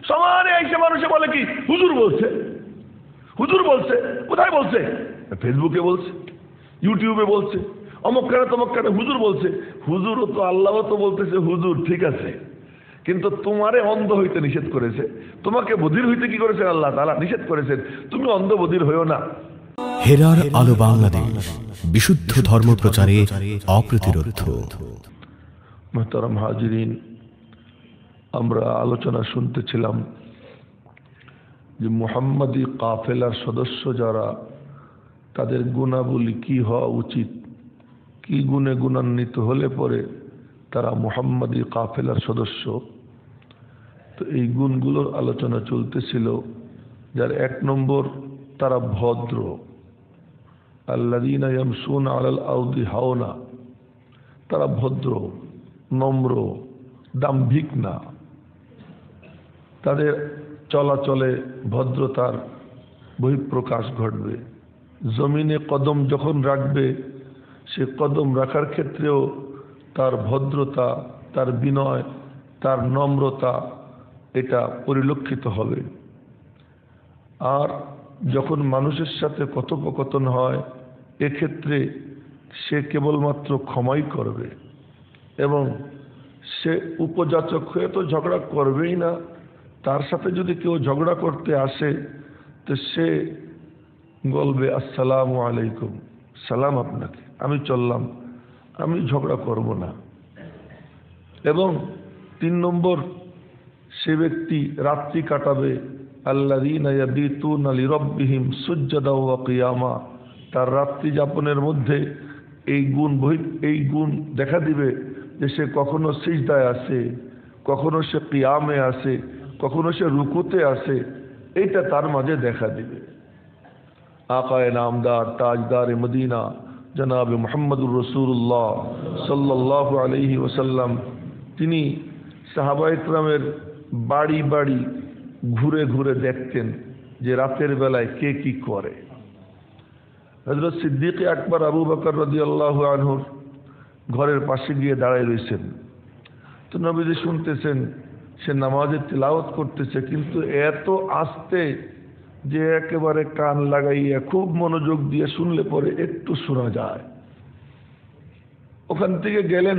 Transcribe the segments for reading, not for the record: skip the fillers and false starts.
সমানে এসে মানুষে বলে কি হুজুর বলছে, হুজুর বলছে। কোথায় বলছে? ফেসবুকে বলছে, ইউটিউবে বলছে, অমুক কেন তমুক কেন হুজুর বলছে। হুজুরও তো আল্লাহ তো বলতেছে হুজুর, ঠিক আছে, কিন্তু তোমারে অন্ধ হইতে নিষেধ করেছে, তোমাকে বধির হইতে কি করেছেন? আল্লাহ তাআলা নিষেধ করেছেন, তুমি অন্ধ বধির হইও না। হেরার আলো বাংলাদেশ, বিশুদ্ধ ধর্ম প্রচারে অপ্রতিরোধ্য। মুহতারাম হাজিরিন, আমরা আলোচনা শুনতেছিলাম যে মুহাম্মাদি কাফেলার সদস্য যারা, তাদের গুণাবলী কি হওয়া উচিত, কি গুণে গুণান্বিত হলে পরে তারা মুহাম্মাদি কাফেলার সদস্য। তো এই গুণগুলোর আলোচনা চলতেছিল। যার 1 নম্বর, তারা ভদ্র। আল্লাযীনা ইয়ামশুনা আলাল আরদি হাওনা, তারা ভদ্র, নম্র, দাম্ভিক না। তাদের চলাচলে ভদ্রতার বহিঃপ্রকাশ ঘটবে। জমিনে কদম যখন রাখবে, সে কদম রাখার ক্ষেত্রেও তার ভদ্রতা, তার বিনয়, তার নম্রতা এটা পরিলক্ষিত হবে। আর যখন মানুষের সাথে কথোপকথন হয়, এক্ষেত্রে সে কেবলমাত্র ক্ষমাই করবে, এবং সে উপযাচক হয়ে তো ঝগড়া করবেই না। তার সাথে যদি কেউ ঝগড়া করতে আসে, তো সে বলবে আসসালামু আলাইকুম, সালাম আপনাকে, আমি চললাম, আমি ঝগড়া করব না। এবং 3 নম্বর, সে ব্যক্তি রাত্রি কাটাবে আল্লাযীনা ইয়াবিতুনা লিরাব্বিহিম সুজদাও ওয়া কিয়ামা। তার রাত্রি যাপনের মধ্যে এই গুণ দেখা দিবে যে সে কখনো সিজদায় আসে, কখনো সে কিয়ামে আসে, কখনো সে রুকুতে আসে, এইটা তার মাঝে দেখা দিবে। আকায়ে নামদার তাজদার মদিনা জনাব মুহাম্মদুর রাসূলুল্লাহ সাল্লাল্লাহু আলাইহি ওয়াসাল্লাম, তিনি সাহাবায়ে কেরামের বাড়ি বাড়ি ঘুরে ঘুরে দেখতেন যে রাতের বেলায় কে কি করে। হযরত সিদ্দিক আকবর আবু বকর রাদিয়াল্লাহু আনহুর ঘরের পাশে গিয়ে দাঁড়ায় রয়েছেন। তো নবীজি শুনতেছেন, সে নামাজে তিলাওয়াত করতেছে, কিন্তু এত আস্তে যে একেবারে কান লাগাইয়া খুব মনোযোগ দিয়ে শুনলে পরে একটু শোনা যায়। ওখান থেকে গেলেন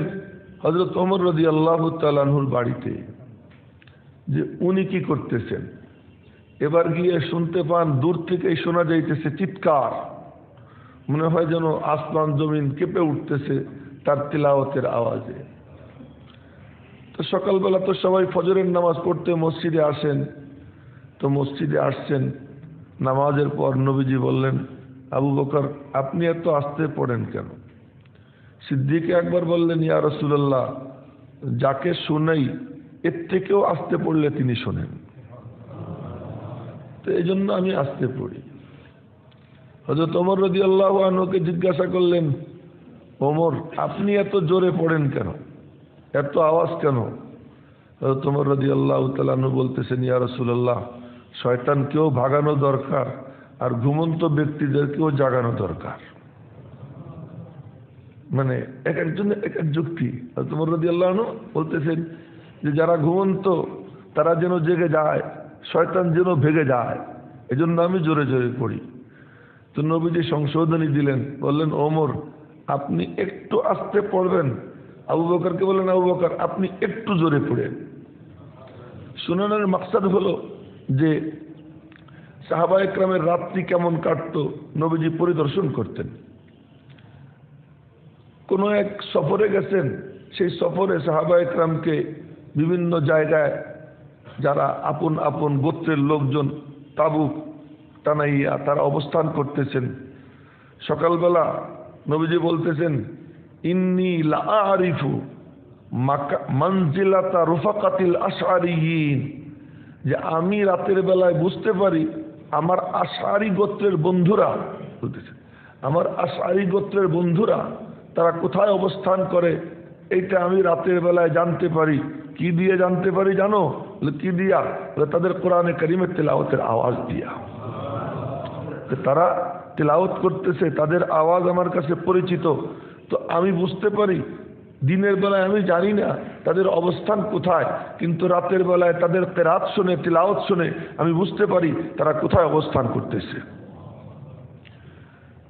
হযরত ওমর রাদিয়াল্লাহু তাআলা আনহুর বাড়িতে, যে উনি কি করতেছেন। এবার গিয়ে শুনতে পান দূর থেকেই শোনা যাইতেছে চিৎকার, মনে হয় যেন আসমান জমিন কেঁপে উঠতেছে তার তিলাওয়াতের আওয়াজে। তো সকালবেলা তো সবাই ফজরের নামাজ পড়তে মসজিদে আসেন। তো মসজিদে আসছেন, নামাজের পর নবীজি বললেন, আবু বকর আপনি এত আস্তে পড়েন কেন? সিদ্দিক আকবর বললেন, ইয়া রাসূলুল্লাহ, যাকে শুনাই এর থেকেও আস্তে পড়লে তিনি শোনেন, তো এই জন্য আমি আস্তে পড়ি। হযরত ওমর রাদিয়াল্লাহু আনহুকে জিজ্ঞাসা করলেন, ওমর আপনি এত জোরে পড়েন কেন, এত আওয়াজ কেন? হযরত ওমর রাদিয়াল্লাহু তাআলা আনহু বলতেছেন, ইয়া রাসূলুল্লাহ, শয়তানকেও ভাগানো দরকার, আর ঘুমন্ত ব্যক্তিদেরকেও জাগানো দরকার। মানে এক একজনের এক এক যুক্তি। হযরত ওমর রাদিয়াল্লাহু আনহু বলতেছেন যে যারা ঘুমন্ত তারা যেন জেগে যায়, শয়তান যেন ভেগে যায়, এজন্য আমি জোরে জোরে পড়ি। তো নবীজি সংশোধনী দিলেন, বললেন, ওমর আপনি একটু আস্তে পড়বেন। আবু বকরকে বললেন, আবু বকর আপনি একটু জোরে পড়েন। শুনানোর মাকসাদ হলো যে সাহাবায়ে কেরামের রাত্রি কেমন কাটতো নবীজি পরিদর্শন করতেন। কোনো এক সফরে গেছেন, সেই সফরে সাহাবায়ে কেরামকে বিভিন্ন জায়গায় যারা আপন আপন গোত্রের লোকজন তাঁবু টানাইয়া তারা অবস্থান করতেছেন। সকালবেলা নবীজি বলতেছেন, ইন্নী লা আরিফু মানজিলাতা রুফাকাতিল আশআরিয়িন, যে আমি রাতের বেলায় বুঝতে পারি আমার আশআরি গোত্রের বন্ধুরা, বলতেছে আমার আশআরি গোত্রের বন্ধুরা তারা কোথায় অবস্থান করে, এইটা আমি রাতের বেলায় জানতে পারি। কি দিয়ে জানতে পারি জানো? কি দিয়া? তাদের কোরআনে কারিমের তেলাওয়াতের আওয়াজ দিয়া। তারা তেলাওয়াত করতেছে, তাদের আওয়াজ আমার কাছে পরিচিত, তো আমি বুঝতে পারি দিনের বেলায় আমি জানি না তাদের অবস্থান কোথায়, কিন্তু রাতের বেলায় তাদের কেরাত শুনে, তিলাওয়াত শুনে আমি বুঝতে পারি তারা কোথায় অবস্থান করতেছে।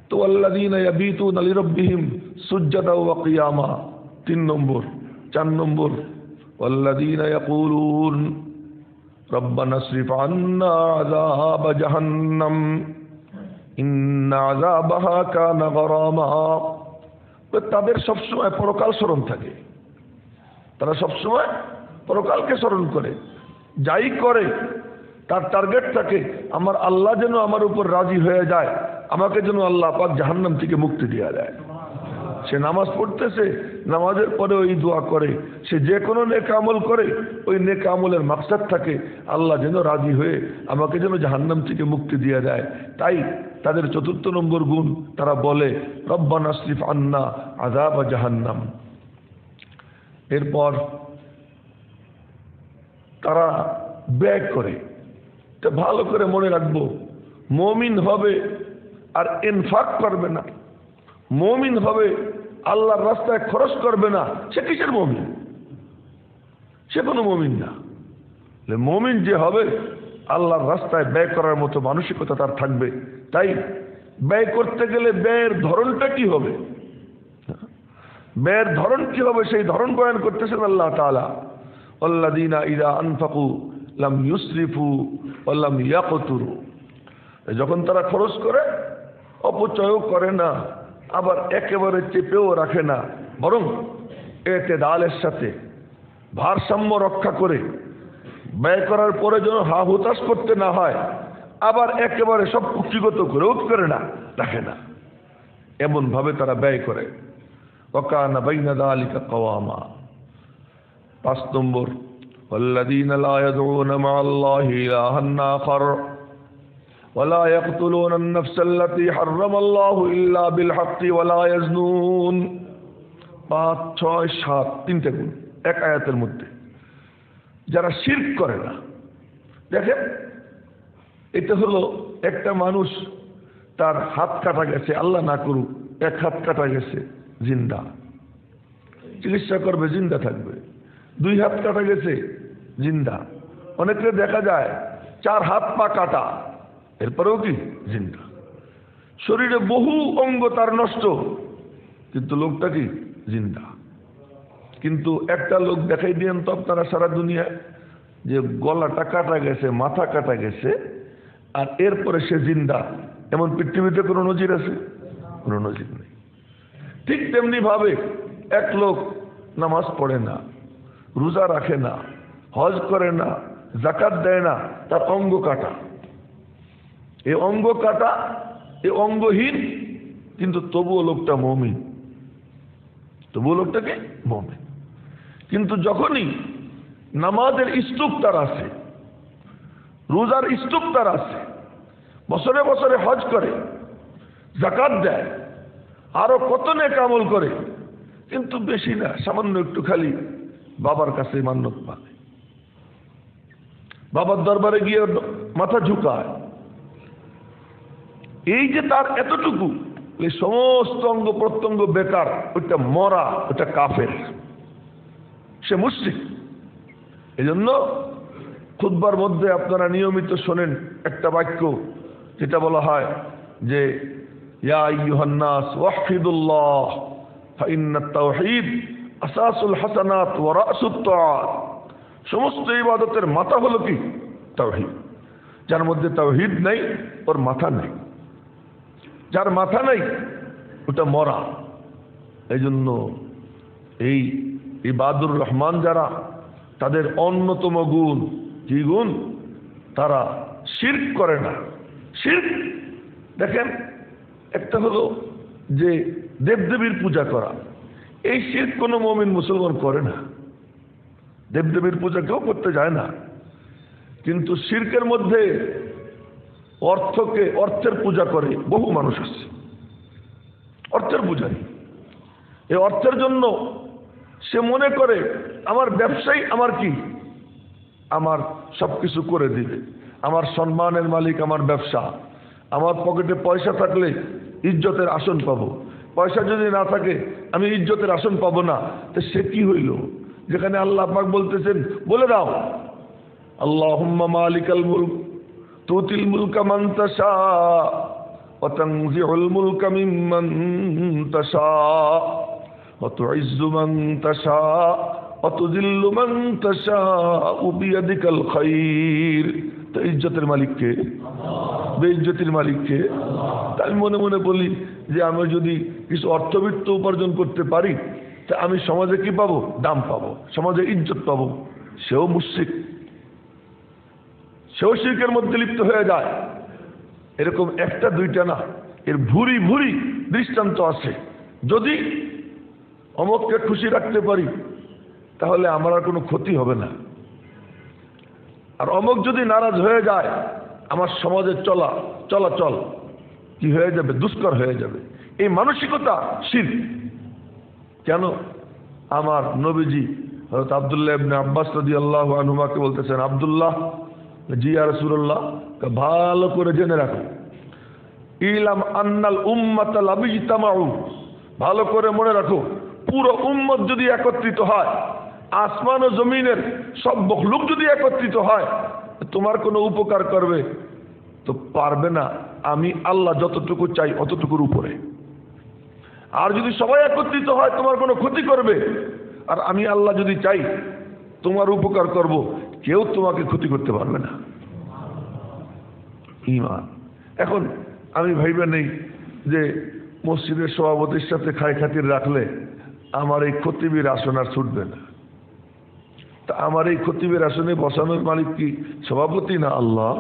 তো আল্লাযীনা ইয়াবিতুনা লিরাব্বিহিম সুজদাও ওয়া কিয়ামা 3 নম্বর। 4 নম্বর ওয়াল্লাযীনা ইয়াকুলুন রব্বানা ইসরিফ আন্না আযাব জাহান্নাম ইন্না আযাবাহা কানা গরামা। তাদের সবসময় পরকাল স্মরণ থাকে, তারা সবসময় পরকালকে স্মরণ করে, যাই করে তার টার্গেট থাকে আমার আল্লাহ যেন আমার উপর রাজি হয়ে যায়, আমাকে যেন আল্লাহ পাক জাহান্নাম থেকে মুক্তি দেওয়া যায়। সে নামাজ পড়তেছে, নামাজের পরে ওই দোয়া করে, সে যে কোনো নেক আমল করে, ওই নেক আমলের মাকসাদ থাকে আল্লাহ যেন রাজি হয়ে আমাকে যেন জাহান্নাম থেকে মুক্তি দিয়ে দেয়। তাই তাদের 4 নম্বর গুণ, তারা বলে রব্বানা ইসরিফ আন্না আযাব জাহান্নাম। এরপর তারা ব্যয় করে। তো ভালো করে মনে রাখবো, মুমিন হবে আর ইনফাক করবে না, মুমিন হবে আল্লাহর রাস্তায় খরচ করবে না, সে কিসের মুমিন? সে কোনো মুমিন না। মুমিন যে হবে আল্লাহর রাস্তায় ব্যয় করার মতো মানসিকতা তার থাকবে। তাই ব্যয় করতে গেলে ব্যয়ের ধরনটা কি হবে, ব্যয়ের ধরন কি হবে, সেই ধরন বয়ান করতেছেন আল্লাহ তাআলা। আল্লাযীনা ইযা আনফাকু লাম ইউসরিফু ওয়া লাম ইয়াকতুরু। যখন তারা খরচ করে অপচয়ও করে না, আবার একেবারে চেপেও রাখে না, বরং ইতিদালের সাথে ভারসাম্য রক্ষা করে ব্যয় করার পরে যেন হা হুতাশ করতে না হয়, আবার একেবারে সব কুক্ষিগত করেও করে না, রাখে না, এমন ভাবে তারা ব্যয় করে। ওয়াকানা বাইনা যালিকা কাওয়ামা। 5 নম্বর ওয়াল্লাযীনা লা ইয়াদউনা মা'আল্লাহি ইলাহান আখার ولا يقتلون النفس التي حرم الله إلا بالحق ولا يزنون। 5, 6, 7 তিনটা গুণ এক আয়াতের মধ্যে। যারা শিরক করে না, দেখেন এটা হলো একটা মানুষ, তার হাত কাটা গেছে, আল্লাহ না করুক, এক হাত কাটা গেছে, জিন্দা, চিকিৎসা করবে, জিন্দা থাকবে। 2 হাত কাটা গেছে, জিন্দা। অনেকে দেখা যায় 4 হাত পা কাটা, এরপরেও কি জিন্দা। শরীরে বহু অঙ্গ তার নষ্ট, কিন্তু লোকটা কি জিন্দা। কিন্তু একটা লোক দেখাই দিয়েন তো আপনারা সারা দুনিয়ায়, যে গলাটা কাটা গেছে, মাথা কাটা গেছে, আর এরপরে সে জিন্দা, এমন পৃথিবীতে কোনো নজির আছে? কোনো নজির নেই। ঠিক তেমনি ভাবে এক লোক নামাজ পড়ে না, রোজা রাখে না, হজ করে না, যাকাত দেয় না, তার অঙ্গ কাটা। এই অঙ্গ কাটা, এই অঙ্গহীন, কিন্তু তবুও লোকটা মুমিন, তবুও লোকটাকে মুমিন। কিন্তু যখনই নামাজের স্তূপ তার আছে, রোজার স্তূপ তার আছে, বছরে বছরে হজ করে, যাকাত দেয়, আরো কত নেক আমল করে, কিন্তু বেশি না, সামান্য একটু খালি বাবার কাছে মান্যত পায়, বাবার দরবারে গিয়ে মাথা ঝুঁকায়। এই যে তার এতটুকু, এই সমস্ত অঙ্গ প্রত্যঙ্গ বেকার, ওইটা মরা, ওইটা কাফের, সে মুশরিক। এই জন্য খুতবার মধ্যে আপনারা নিয়মিত শোনেন একটা বাক্য, যেটা বলা হয় যে ইয়া আইয়ুহান নাস ওয়াহিদুল্লাহ ফাইন্নাত তাওহীদ আসাসুল হাসানাত ওয়া রাসুত তাআত। সমস্ত ইবাদতের মাথা হলো কি? তাওহীদ। যার মধ্যে তাওহীদ নাই, ওর মাথা নেই। যার মাথা নাই, ওটা মরা। এই জন্য এই ইবাদুর রহমান যারা, তাদের অন্যতম গুণ কি গুণ? তারা শিরক করে না। শিরক দেখেন, একটা হলো যে দেবদেবীর পূজা করা, এই শিরক কোনো মুমিন মুসলমান করে না। দেবদেবীর পূজা কেউ করতে যায় না, কিন্তু শিরকের মধ্যে অর্থের পূজা করে বহু মানুষ আছে, অর্থের পূজারী। এই অর্থের জন্য সে মনে করে আমার ব্যবসায়ী আমার কি, আমার সবকিছু করে দিবে, আমার সম্মানের মালিক আমার ব্যবসা, আমার পকেটে পয়সা থাকলে ইজ্জতের আসন পাবো। পয়সা যদি না থাকে আমি ইজ্জতের আসন পাবো না, তো সে কি হইল? যেখানে আল্লাহ পাক বলতেছেন, বলে দাও আল্লাহুম্মা মালিকাল মুলক তুতিল মুলকা মান তাশা ওয়া তানজিউল মুলকা মিম্মান তাশা ওয়া তুইজ্জু মান তাশা ওয়া তুযিল্লু মান তাশা বিয়াদিকাল খায়র। তো ইজ্জতের মালিক কে? বেইজ্জতির মালিক কে? আমি মনে মনে বলি যে আমি যদি কিছু অর্থবিত্ত উপার্জন করতে পারি তা আমি সমাজে কি পাবো? দাম পাবো, সমাজে ইজ্জত পাবো। সেও মুশরিক, সেও শিরকের মধ্যে লিপ্ত হয়ে যায়। এরকম একটা দুইটা না, এর ভুরি ভুরি দৃষ্টান্ত আছে। যদি অমককে খুশি রাখতে পারি তাহলে আমার আর কোনো ক্ষতি হবে না, আর অমক যদি নারাজ হয়ে যায় আমার সমাজে চলাচল কি হয়ে যাবে? দুষ্কর হয়ে যাবে। এই মানসিকতা শিরক। কেন? আমার নবীজি হযরত আব্দুল্লাহ ইবনে আব্বাস রাদিয়াল্লাহু আনহুমাকে বলতেছেন, আব্দুল্লাহ, জি ইয়া রাসূলুল্লাহ, ভালো করে জেনে রাখো, ইলাম আন্নাল উম্মাতা লাবিজতামাউ, ভালো করে মনে রাখো, পুরো উম্মত যদি একত্রিত হয়, আসমান ও জমিনের সব মখলুক যদি একত্রিত হয়, তোমার কোনো উপকার করবে তো পারবে না আমি আল্লাহ যতটুকু চাই অতটুকুর উপরে। আর যদি সবাই একত্রিত হয় তোমার কোনো ক্ষতি করবে, আর আমি আল্লাহ যদি চাই তোমার উপকার করব, কেউ তোমাকে ক্ষতি করতে পারবে না। ঈমান। এখন আমি ভাইবা নেই যে মসজিদের সভাপতির সাথে খাই খাতির রাখলে আমার এই খতিবের আসন আর ছুটবে না। তা আমার এই খতিবের আসনে বসানোর মালিক কি সভাপতি না আল্লাহ?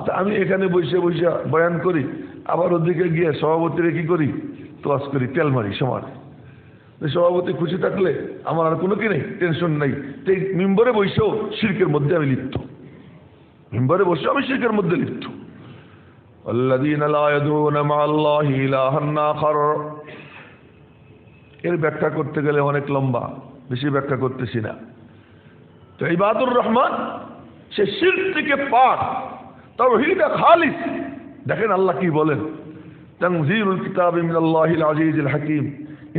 তা আমি এখানে বসে বসে বয়ান করি, আবার ওদিকে গিয়ে সভাপতিরে কি করি? তোয়াজ করি, তেল মারি সমান। সভাপতি খুশি থাকলে আমার আর কোনো কি নেই, টেনশন নেই। এই মিম্বরে বসেও শিরকের মধ্যে আমি লিপ্ত, মিম্বরে বসেও আমি শিরকের মধ্যে লিপ্ত। আল্লাযীনা লা ইয়াদউনা মা'আল্লাহি ইলাহান আখার, এর ব্যাখ্যা করতে গেলে অনেক লম্বা, বেশি ব্যাখ্যা করতেছি না। তো ইবাদুর রহমান সে শিরক থেকে পাক, তাওহীদ খালিস। দেখেন আল্লাহ কি বলেন, তানযীলুল কিতাবি মিনাল্লাহিল আজিজিল হাকীম,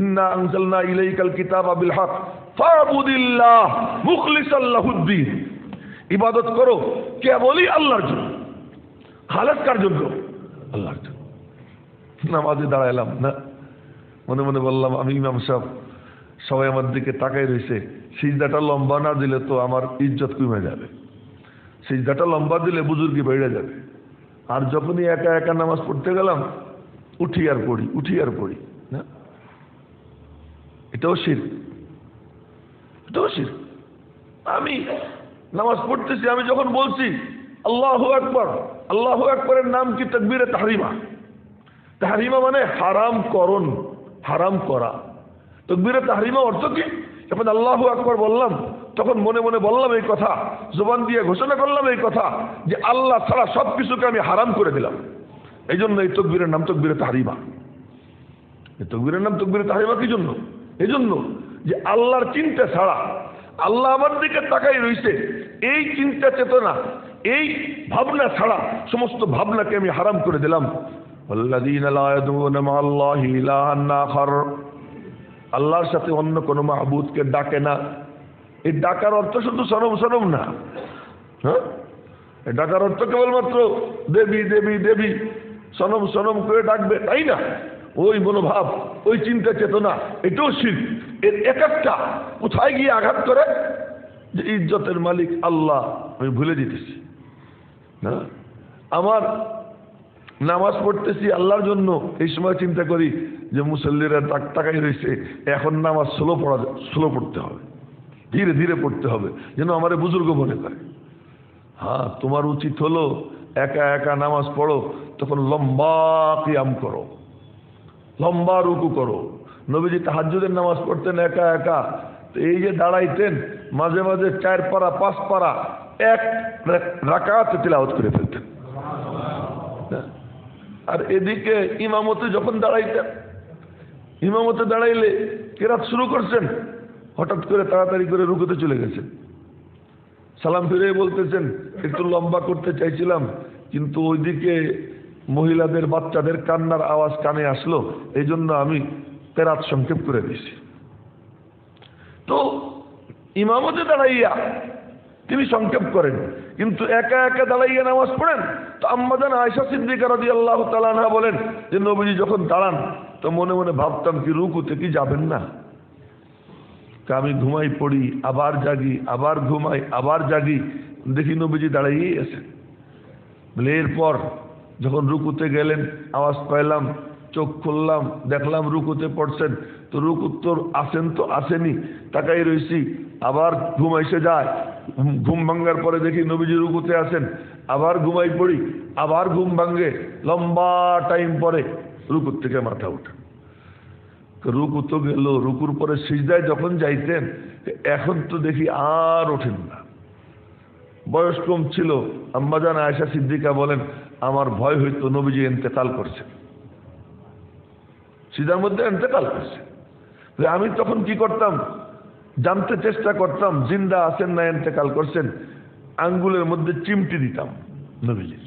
ইন্না আনজালনা ইলাইকাল কিতাবা বিল হক ফাবুদিল্লাহ মুখলিসাল লাহুদ্দিন। ইবাদত করো কেবলই আল্লাহর জন্য, খালেস কার জন্য? আল্লাহর জন্য। নামাজে দাঁড়াইলাম না, মনে মনে বললাম আমি ইমাম সাহেব, সবাই আমার দিকে তাকাই রয়েছে, সিজদাটা লম্বা না দিলে তো আমার ইজ্জত কমে যাবে, সিজদাটা লম্বা দিলে বুজুর্গি বেড়ে যাবে। আর যখনই একা একা নামাজ পড়তে গেলাম উঠি আর পড়ি না, এটাও শিরক, এটাও শিরক। আমি নামাজ পড়তেছি, আমি যখন বলছি আল্লাহু আকবার, আল্লাহু আকবরের নাম কি? তাকবীরে তাহরিমা। তাহরিমা মানে হারাম করণ, হারাম করা। তাকবীরে তাহরিমা অর্থ কি? যখন আল্লাহু আকবার বললাম তখন মনে মনে বললাম এই কথা, জবান দিয়ে ঘোষণা করলাম এই কথা যে আল্লাহ ছাড়া সব কিছুকে আমি হারাম করে দিলাম। এই জন্য এই তাকবীরের নাম তাকবীরে তাহরিমা। এই তাকবীরের নাম তাকবীরে তাহরিমা কি জন্য? এই জন্য যে আল্লাহর চিন্তা ছাড়া, আল্লাহ আমার দিকে তাকাই রয়েছে, এই চিন্তা চেতনা, এই ভাবনা ছাড়া সমস্ত ভাবনাকে আমি হারাম করে দিলাম। আল্লাযীনা লা ইয়াদউনা মা'আল্লাহি ইলাহান আখার, আল্লাহর সাথে অন্য কোনো মাহবুদকে ডাকে না। এই ডাকার অর্থ শুধু সনম সনম না, হ্যাঁ, এই ডাকার অর্থ কেবলমাত্র দেবী দেবী দেবী সনম সনম করে ডাকবে তাই না। ওই মনোভাব, ওই চিন্তা চেতনা, এটাও শিরক। এর এক একটা কোথায় গিয়ে আঘাত করে যে ইজ্জতের মালিক আল্লাহ আমি ভুলে দিতেছি না। আমার নামাজ পড়তেছি আল্লাহর জন্য, এই সময় চিন্তা করি যে মুসল্লিরা তাকাই রয়েছে, এখন নামাজ স্লো পড়তে হবে, ধীরে ধীরে পড়তে হবে, যেন আমার বুজুর্গ মনে করে। হ্যাঁ, তোমার উচিত হলো একা একা নামাজ পড়ো, তখন লম্বা কিয়াম করো, লম্বা রুকু করো। নবীজি তাহাজ্জুদের নামাজ পড়তেন একা একা, তো এই যে দাঁড়াইতেন মাঝে মাঝে 4 পারা 5 পারা এক রাকাতে তিলাওয়াত করে ফেলতেন। আর এদিকে ইমামতে যখন দাঁড়াইতেন, ইমামতে দাঁড়াইলে কেরাত শুরু করছেন, হঠাৎ করে তাড়াতাড়ি করে রুকুতে চলে গেছেন, সালাম ফিরে বলতেছেন একটু লম্বা করতে চাইছিলাম কিন্তু ওইদিকে মহিলাদের বাচ্চাদের কান্নার আওয়াজ কানে আসলো, এই জন্য আমি কেরাত সংক্ষেপ করে দিয়েছি। তো ইমামতে দাঁড়াইয়া তিনি সংক্ষেপ করেন, কিন্তু একা একা দাঁড়াইয়া নামাজ পড়েন। তো আম্মাজান আয়েশা সিদ্দিকা রাদিয়াল্লাহু তাআলা আনহা বলেন যে নবীজি যখন দাঁড়ান তো মনে মনে ভাবতাম কি রুকুতে কি যাবেন না। আমি ঘুমাই পড়ি, আবার জাগি, আবার ঘুমাই, আবার জাগি, দেখি নবীজি দাঁড়াইয়েই আছেন। বলে এরপর যখন রুকুতে গেলেন আওয়াজ পাইলাম, চোখ খুললাম, দেখলাম রুকুতে পড়ছেন। তো রুকু তো আসেন তো আসেনি, তাকাই রয়েছি, আবার ঘুম এসে যায়। ঘুম ভাঙ্গার পরে দেখি নবীজি রুকুতে আছেন, আবার ঘুমাই পড়ি, আবার ঘুম ভাঙ্গে, লম্বা টাইম পরে রুকুর থেকে মাথা উঠে। রুকু তো গেল, রুকুর পরে সিজদায় যখন যাইতেন এখন তো দেখি আর ওঠেন না। বয়স কম ছিল। আম্মাজান আয়েশা সিদ্দিকা বলেন আমার ভয় হইতো নবীজি ইন্তেকাল করছেন, সিজদার মধ্যে ইন্তেকাল করছে। আমি তখন কি করতাম, জানতে চেষ্টা করতাম জিন্দা আছেন না ইন্তেকাল করছেন। আঙ্গুলের মধ্যে চিমটি দিতাম নবীজির,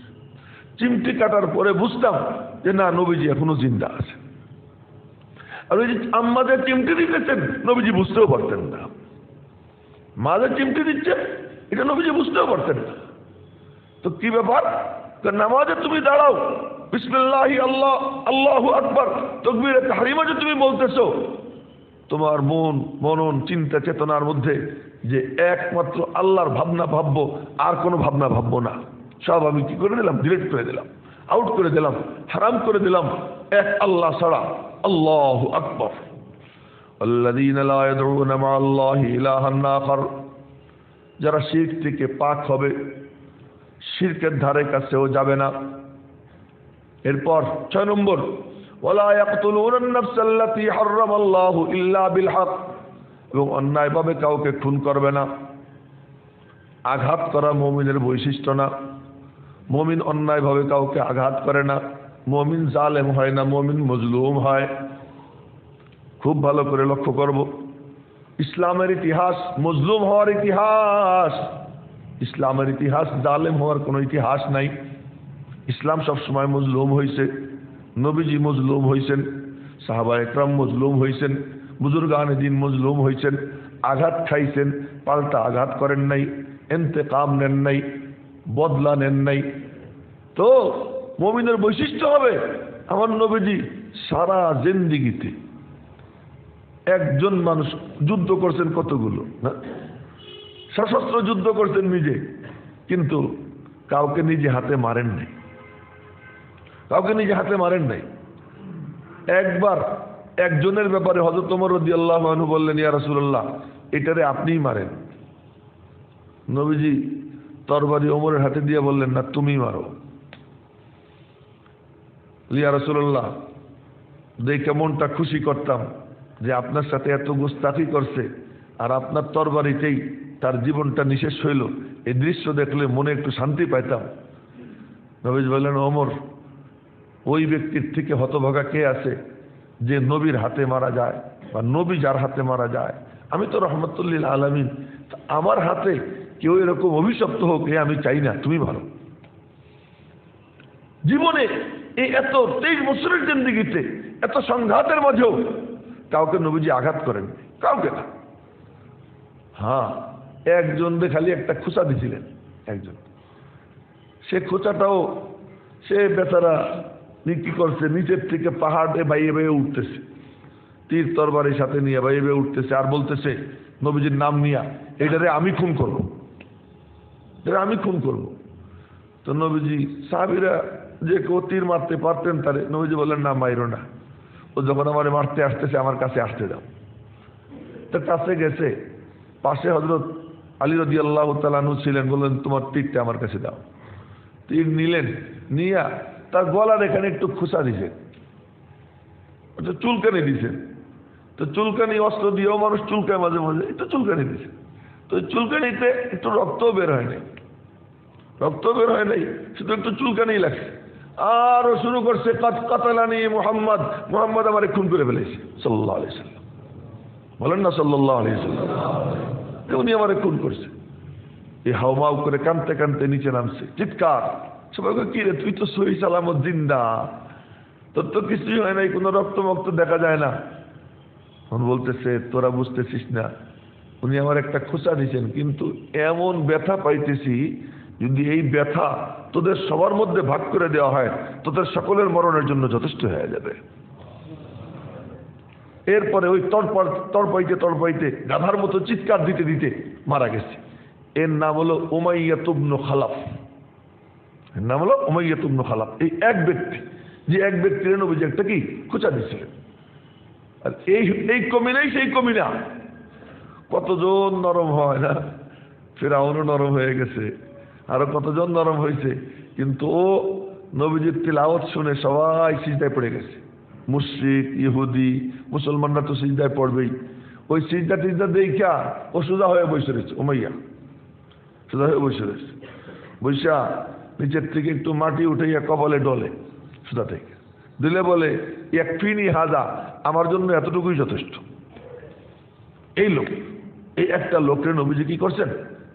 চিমটি কাটার পরে বুঝতাম যে না নবীজি এখনো জিন্দা আছে। আর ওই যে আম্মা যে চিমটি দিতেছেন নবীজি বুঝতেও পারতেন না, মা যে চিমটি দিচ্ছে এটা নবীজি বুঝতেও পারতেন না। তো কি ব্যাপার, নামাজে তুমি দাঁড়াও, বিসমিল্লাহি আল্লাহ আল্লাহু আকবার তাকবীরে তাহরিমা যে তুমি বলতেছো, তোমার মনন চিন্তা চেতনার মধ্যে যে একমাত্র আল্লাহর ভাবনা ভাববো, আর কোনো ভাবনা ভাববো না, সব আমি কি করে দিলাম, ডিলিট করে দিলাম, আউট করে দিলাম, হারাম করে দিলাম, এক আল্লাহ ছাড়া। আল্লাহু আকবার। আল্লাযীনা লা ইয়াদউনা মা আল্লাহি ইলাহান আখার, যারা শিরক থেকে পাক হবে, শিরকের ধারে কাছেও যাবে না। এরপর 6 নম্বর, ওয়ালা ইয়াকতুলুনান নাফসাল্লাতী হারামাল্লাহু ইল্লা বিল হক, এবং অন্যায়ভাবে কাউকে খুন করবে না। আঘাত করা মুমিনের বৈশিষ্ট্য না। মুমিন অন্যায়ভাবে কাউকে আঘাত করে না, মুমিন জালেম হয় না, মুমিন মজলুম হয়। খুব ভালো করে লক্ষ্য করব, ইসলামের ইতিহাস মজলুম হওয়ার ইতিহাস, ইসলামের ইতিহাস জালেম হওয়ার কোনো ইতিহাস নাই। ইসলাম সবসময় মজলুম হয়েছে, নবীজি মজলুম হয়েছেন, সাহাবা একরাম মজলুম হয়েছেন, বুজুর্গানে দিন মজলুম হয়েছেন, আঘাত খাইছেন, পাল্টা আঘাত করেন নাই, ইন্তেকাম নেন নাই, বদলা নেন নাই। তো মুমিনের বৈশিষ্ট্য হবে, আমার নবীজি সারা জিন্দেগিতে একজন মানুষ যুদ্ধ করছেন কতগুলো না, সশস্ত্র যুদ্ধ করছেন নিজে, কিন্তু কাউকে নিজে হাতে মারেন নাই, কাউকে নিজে হাতে মারেন নাই। একবার একজনের ব্যাপারে হযরত ওমর রাদিয়াল্লাহু আনহু বললেন, ইয়া রাসূলুল্লাহ এটারে আপনিই মারেন। নবীজি তরবারি ওমরের হাতে দিয়ে বললেন, না তুমি মারো। ইয়া রাসূলুল্লাহ দেখে মনটা খুশি করতাম যে আপনার সাথে এত গুস্তাখি করছে আর আপনার তরবারিতেই তার জীবনটা নিঃশেষ হইল, এই দৃশ্য দেখলে মনে একটু শান্তি পাইতাম। নবীজি বললেন, ওমর ওই ব্যক্তির থেকে হতভাগা কে আছে যে নবীর হাতে মারা যায়, বা নবী যার হাতে মারা যায়। আমি তো রহমতুল লিল আলামিন, আমার হাতে কেউ এরকম অভিশপ্ত হোক এ আমি চাই না, তুমি মারো। জীবনে এই এত 23 বছরের জিন্দেগিতে এত সংঘাতের মাঝেও কাউকে নবীজি আঘাত করেন, কাউকে না। হ্যাঁ, একজন খালি একটা খোঁচা দিছিলেন একজন, সে খোঁচাটাও সে বেচারা কি করছে, নিচের থেকে পাহাড়ে বাইয়ে বাইয়ে উঠতেছে, তীর তরবারির সাথে নিয়ে বাইয়ে বাইয়ে উঠতেছে, আর বলতেছে নবীজির নাম নিয়া, এটারে আমি খুন করবো, এটা আমি খুন করবো। তো নবীজি সাহাবীরা যে কেউ তীর মারতে পারতেন তারে, নবীজি বললেন না মাইরো না, ও যখন আমার মারতে আসতেছে আমার কাছে আসতে দাও। তো কাছে গেছে, পাশে হযরত আলী রাদিয়াল্লাহু তাআলা আনহু ছিলেন, বললেন তোমার তীরটা আমার কাছে দাও। তীর নিলেন, নিয়া তার গলার এখানে একটু খুঁচা দিছেন, চুলকানি দিছেন। তো চুলকানি অস্ত্র দিয়েও মানুষ চুলকায় মাঝে মাঝে, একটু চুলকানি দিছে। তো চুলকানিতে একটু রক্তও বের হয় নাই, রক্ত বের হয় নাই, শুধু একটু চুলকানি লাগছে। আরো শুরু করছে, কাতালানি মুহাম্মদ, মুহাম্মদ আমারে খুন করে ফেলেছে সাল্লাল্লাহু আলাইহি সাল্লাম, বলেন না সাল্লাল্লাহু আলাইহি সাল্লাম, উনি আমারে খুন করছে। এই হাউমাউ করে কাঁদতে কাঁদতে নিচে নামছে, চিৎকার, সবাই কি রে, তুই তো সহি সালামত জিন্দা, তোর তো কিছুই হয় নাই, কোনো রক্ত মক্ত দেখা যায় না। তখন বলতেছে, তোরা বুঝতেছিস না, উনি আমার একটা খোঁচা দিয়েছেন, কিন্তু এমন ব্যথা পাইতেছি, যদি এই ব্যথা তোদের সবার মধ্যে ভাগ করে দেওয়া হয়, তোদের সকলের মরণের জন্য যথেষ্ট হয়ে যাবে। এরপরে ওই তড়পাইতে গাধার মতো চিৎকার দিতে দিতে মারা গেছে। এর নাম হলো উমাইয়া ইবনে খালাফ। এর নাম হলো উমাইয়া ইবনে খালাফ। এই এক ব্যক্তি, যে এক ব্যক্তির নবীজি একটা কি খোঁচা দিয়েছিলেন। আর এই কমি নেই, সেই কমি না। কতজন নরম হয় না, ফিরআউনও নরম হয়ে গেছে, আরো কতজন নরম হয়েছে, কিন্তু ও নবীজির তিলাওয়াত শুনে সবাই সিজদায় পড়ে গেছে। মুশরিক, ইহুদি, মুসলমানরা তো সিজদায় পড়বেই। ওই সিজদা টিজদা দেখা ও সোজা হয়ে বসে রয়েছে, উমাইয়া সোজা হয়ে বসে রয়েছে। বৈশা নিচের থেকে একটু মাটি উঠাইয়া কপালে ডলে, সোজা থেকে দিলে বলে, ইয়াকফিনি হাজা, আমার জন্য এতটুকুই যথেষ্ট। এই লোক, এই একটা লোকের নবীজি কি করছেন,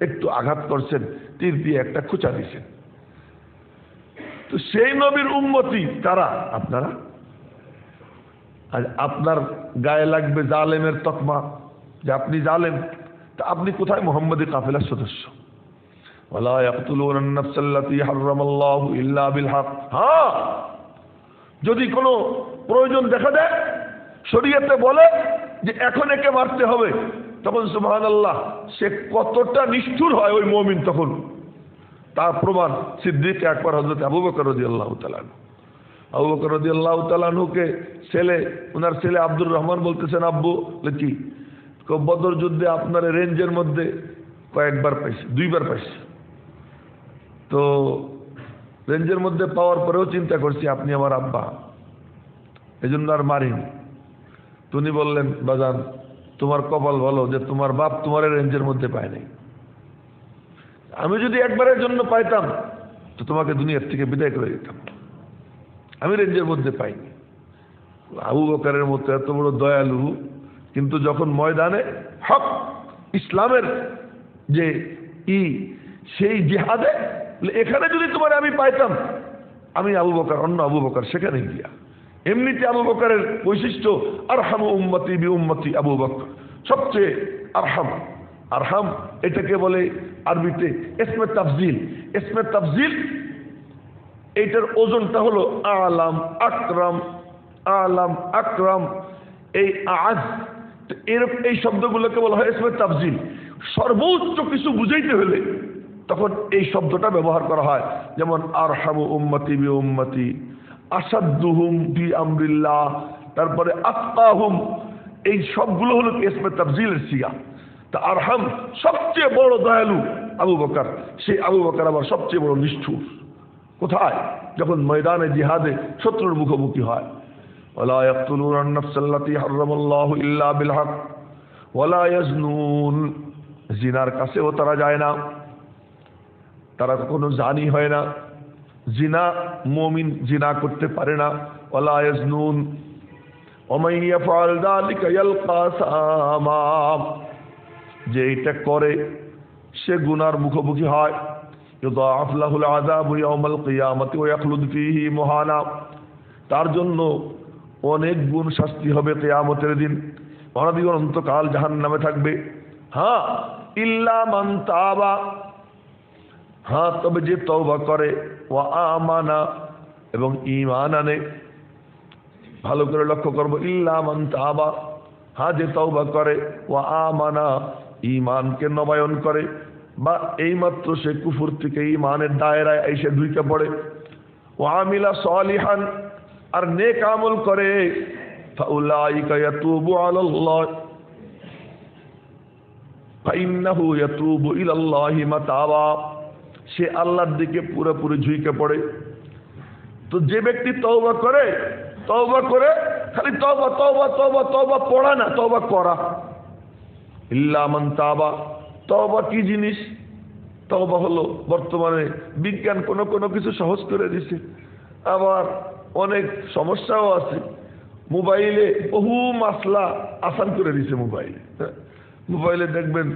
একটু আঘাত করছেন, তীর দিয়ে একটা খোঁচা দিয়েছেন। তো সেই নবীর উম্মতি কারা? আপনারা। আর আপনার গায়ে লাগবে জালেমের তকমা, যে আপনি জালেম। তা আপনি কোথায় মুহাম্মদী কাফেলার সদস্য? ওয়ালা ইয়াকতুলুনা আন-নাফসাল্লাতী হারামাল্লাহু ইল্লা বিল হক। হ্যাঁ, যদি কোনো প্রয়োজন দেখা দেয়, শরীয়তে বলে যে এখন একে মারতে হবে, তখন সুবহানাল্লাহ, সে কতটা নিষ্ঠুর হয় ওই মুমিন, তখন তার প্রমাণ সিদ্দিক আকবর হযরত আবু বকর রাদিয়াল্লাহু তাআলা। আবু বকর রাদিয়াল্লাহু তাআলা কে ছেলে, ওনার ছেলে আব্দুর রহমান বলতেছেন, আব্বু কি বদর যুদ্ধে আপনার রেঞ্জের মধ্যে কয়েকবার পাইছে, 2বার পাইছে। তো রেঞ্জের মধ্যে পাওয়ার পরেও চিন্তা করছি আপনি আমার আব্বা, এজন্য আর মারিনি। তুমি বললেন, বাজান তোমার কপাল ভালো যে তোমার বাপ তোমার রেঞ্জের মধ্যে পায় নাই। আমি যদি একবারের জন্য পাইতাম তো তোমাকে দুনিয়ার থেকে বিদায় করে দিতাম। আমি রেঞ্জের মধ্যে পাইনি। আবু বকরের মতো এত বড় দয়ালু, কিন্তু যখন ময়দানে হক ইসলামের যে সেই জিহাদে, এখানে যদি তোমার আমি পাইতাম, আমি আবু বকর, অন্য আবু বকর সেখানে গিয়া। এমনিতে আবু বকরের বৈশিষ্ট্য, আরহামু উম্মতি বি উম্মতি আবু বকর, সবচেয়ে আরহাম। আরহাম এটাকে বলে আরবিতে ইসমে তাফজিল। ইসমে তাফজিল এইটার ওজনটা হলো আলাম, আকরাম, আলাম, আকরাম, এই আজ, এরকম এই শব্দগুলোকে বলা হয় ইসমে তাফজিল। সর্বোচ্চ কিছু বুঝাইতে হলে তখন এই শব্দটা ব্যবহার করা হয়। যেমন আরহামু উম্মতি বি উম্মতি, আসাদ্দুহুম বি আমরিল্লাহ, তারপরে আতকাহুম, এই সবগুলো হলো ইসমে তাফজিলের সিগা। তা আরহাম সবচেয়ে বড় দয়ালু আবু বকর, সেই আবু বকর আবার সবচেয়ে বড় নিষ্ঠুর। কোথায়? যখন ময়দানে জিহাদে শত্রুর মুখোমুখি হয়। ওয়ালা ইয়াকতুলুনা আন-নাফসাল্লাতী হারামাল্লাহু ইল্লা বিল হক ওয়ালা ইয়াজনুন, জিনার কাছেও তারা যায় না, তারা কখনো জানি হয় না। জিনা, মুমিন জিনা করতে পারে না। ওয়ালা ইয়াজনুন ওয়া মান ইয়াফআল যালিকা ইয়ালকা সামা, যে এটা করে সে গুনার মুখোমুখি হয়। ইউদাআফ লাহুল আযাবু ইয়াওমাল কিয়ামাতি ওয়া ইয়াখলুদ ফীহি মুহানা, তার জন্য অনেক গুণ শাস্তি হবে কিয়ামতের দিন, অনাদিগণ অন্তকাল জাহান্নামে থাকবে। হ্যাঁ, ইল্লা মান তাবা, হ্যাঁ তবে যে তওবা করে, ওয়া আমানা, এবং ঈমান আনে। ভালো করে লক্ষ্য করবো, ইল্লা মান তাবা, হ্যাঁ যে তওবা করে, ওয়া আমানা, ঈমানকে নবায়ন করে, বা এইমাত্র সে কুফর থেকে ঈমানের দায়রায় এসে ঢুকে পড়ে। ওয়া আমিলা সালিহান, আর নেক আমল করে, ফাউলাইকা ইয়াতুবু আলাল্লাহ ফাইন্নাহু ইয়াতুবু ইলাল্লাহি মাতাবা, সে আল্লাহর দিকে পুরোপুরি ঝুঁকে পড়ে। তো যে ব্যক্তি তওবা করে খালি তওবা তওবা তওবা তওবা পড়া না, তওবা করা। ইল্লা মান তাবা, তওবা কি জিনিস? তওবা হলো, বর্তমানে বিজ্ঞান কোনো কিছু সহজ করে দিছে, আবার অনেক সমস্যাও আছে। মোবাইলে বহু মাসলা আসান করে দিছে। মোবাইলে দেখবেন